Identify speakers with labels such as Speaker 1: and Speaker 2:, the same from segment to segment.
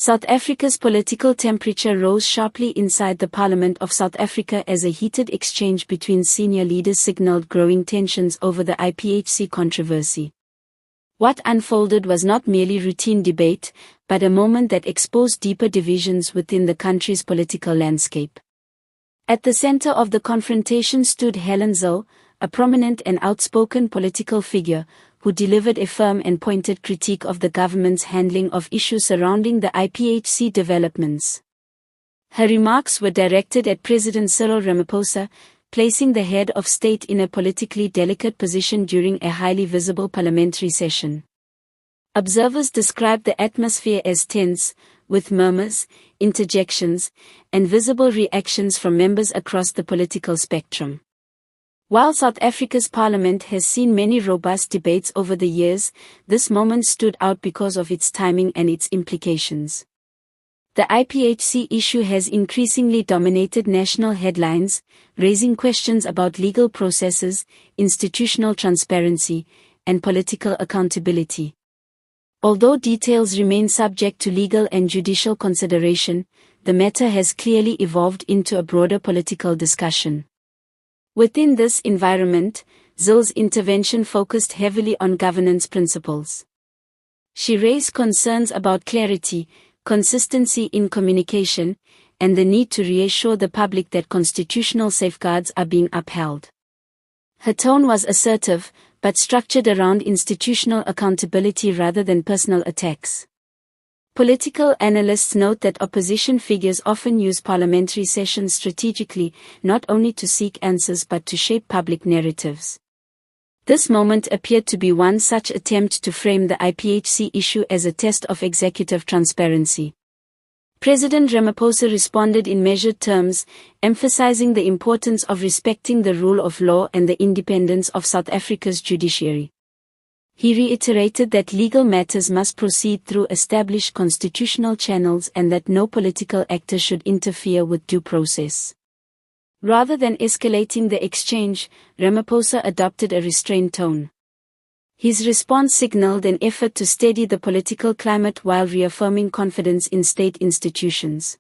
Speaker 1: South Africa's political temperature rose sharply inside the Parliament of South Africa as a heated exchange between senior leaders signaled growing tensions over the IPHC controversy. What unfolded was not merely routine debate, but a moment that exposed deeper divisions within the country's political landscape. At the center of the confrontation stood Helen, Zille, a prominent and outspoken political figure, who delivered a firm and pointed critique of the government's handling of issues surrounding the IPHC developments. Her remarks were directed at President Cyril Ramaphosa, placing the head of state in a politically delicate position during a highly visible parliamentary session. Observers described the atmosphere as tense, with murmurs, interjections, and visible reactions from members across the political spectrum. While South Africa's parliament has seen many robust debates over the years, this moment stood out because of its timing and its implications. The IPHC issue has increasingly dominated national headlines, raising questions about legal processes, institutional transparency, and political accountability. Although details remain subject to legal and judicial consideration, the matter has clearly evolved into a broader political discussion. Within this environment, Zille's intervention focused heavily on governance principles. She raised concerns about clarity, consistency in communication, and the need to reassure the public that constitutional safeguards are being upheld. Her tone was assertive, but structured around institutional accountability rather than personal attacks. Political analysts note that opposition figures often use parliamentary sessions strategically, not only to seek answers but to shape public narratives. This moment appeared to be one such attempt to frame the IPHC issue as a test of executive transparency. President Ramaphosa responded in measured terms, emphasizing the importance of respecting the rule of law and the independence of South Africa's judiciary. He reiterated that legal matters must proceed through established constitutional channels and that no political actor should interfere with due process. Rather than escalating the exchange, Ramaphosa adopted a restrained tone. His response signaled an effort to steady the political climate while reaffirming confidence in state institutions.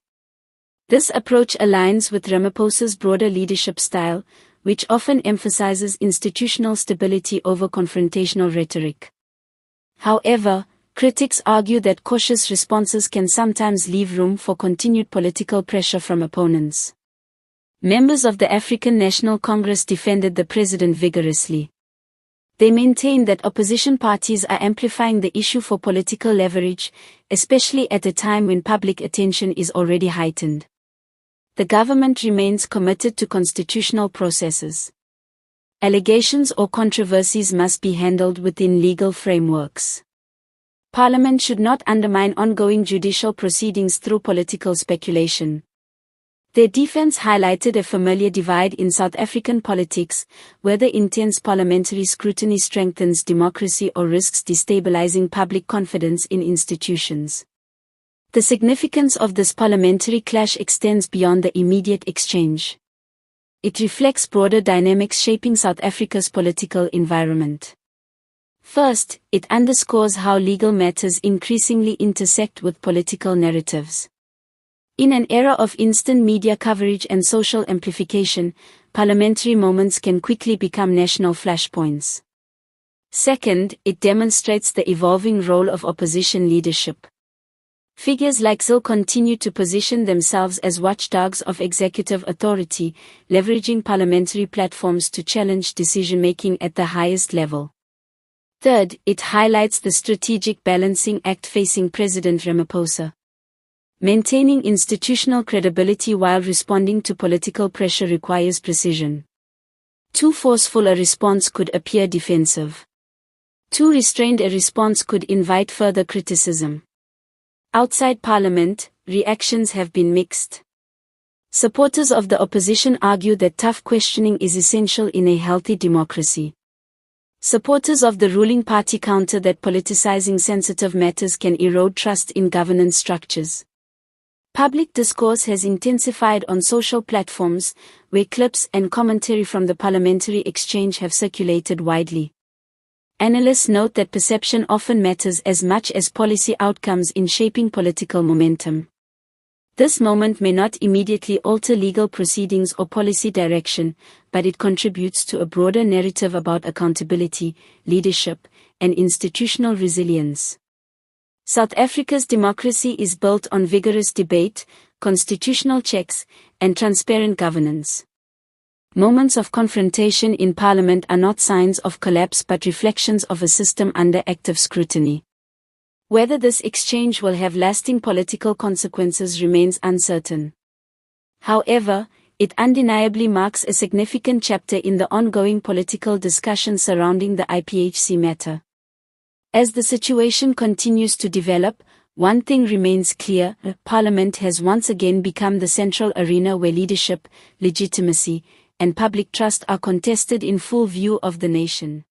Speaker 1: This approach aligns with Ramaphosa's broader leadership style, which often emphasizes institutional stability over confrontational rhetoric. However, critics argue that cautious responses can sometimes leave room for continued political pressure from opponents. Members of the African National Congress defended the president vigorously. They maintain that opposition parties are amplifying the issue for political leverage, especially at a time when public attention is already heightened. The government remains committed to constitutional processes. Allegations or controversies must be handled within legal frameworks. Parliament should not undermine ongoing judicial proceedings through political speculation. Their defense highlighted a familiar divide in South African politics, whether intense parliamentary scrutiny strengthens democracy or risks destabilizing public confidence in institutions. The significance of this parliamentary clash extends beyond the immediate exchange. It reflects broader dynamics shaping South Africa's political environment. First, it underscores how legal matters increasingly intersect with political narratives. In an era of instant media coverage and social amplification, parliamentary moments can quickly become national flashpoints. Second, it demonstrates the evolving role of opposition leadership. Figures like Zille continue to position themselves as watchdogs of executive authority, leveraging parliamentary platforms to challenge decision-making at the highest level. Third, it highlights the strategic balancing act facing President Ramaphosa. Maintaining institutional credibility while responding to political pressure requires precision. Too forceful a response could appear defensive. Too restrained a response could invite further criticism. Outside Parliament, reactions have been mixed. Supporters of the opposition argue that tough questioning is essential in a healthy democracy. Supporters of the ruling party counter that politicizing sensitive matters can erode trust in governance structures. Public discourse has intensified on social platforms, where clips and commentary from the parliamentary exchange have circulated widely. Analysts note that perception often matters as much as policy outcomes in shaping political momentum. This moment may not immediately alter legal proceedings or policy direction, but it contributes to a broader narrative about accountability, leadership, and institutional resilience. South Africa's democracy is built on vigorous debate, constitutional checks, and transparent governance. Moments of confrontation in Parliament are not signs of collapse but reflections of a system under active scrutiny. Whether this exchange will have lasting political consequences remains uncertain. However, it undeniably marks a significant chapter in the ongoing political discussion surrounding the IPHC matter. As the situation continues to develop, one thing remains clear: Parliament has once again become the central arena where leadership, legitimacy, and public trust are contested in full view of the nation.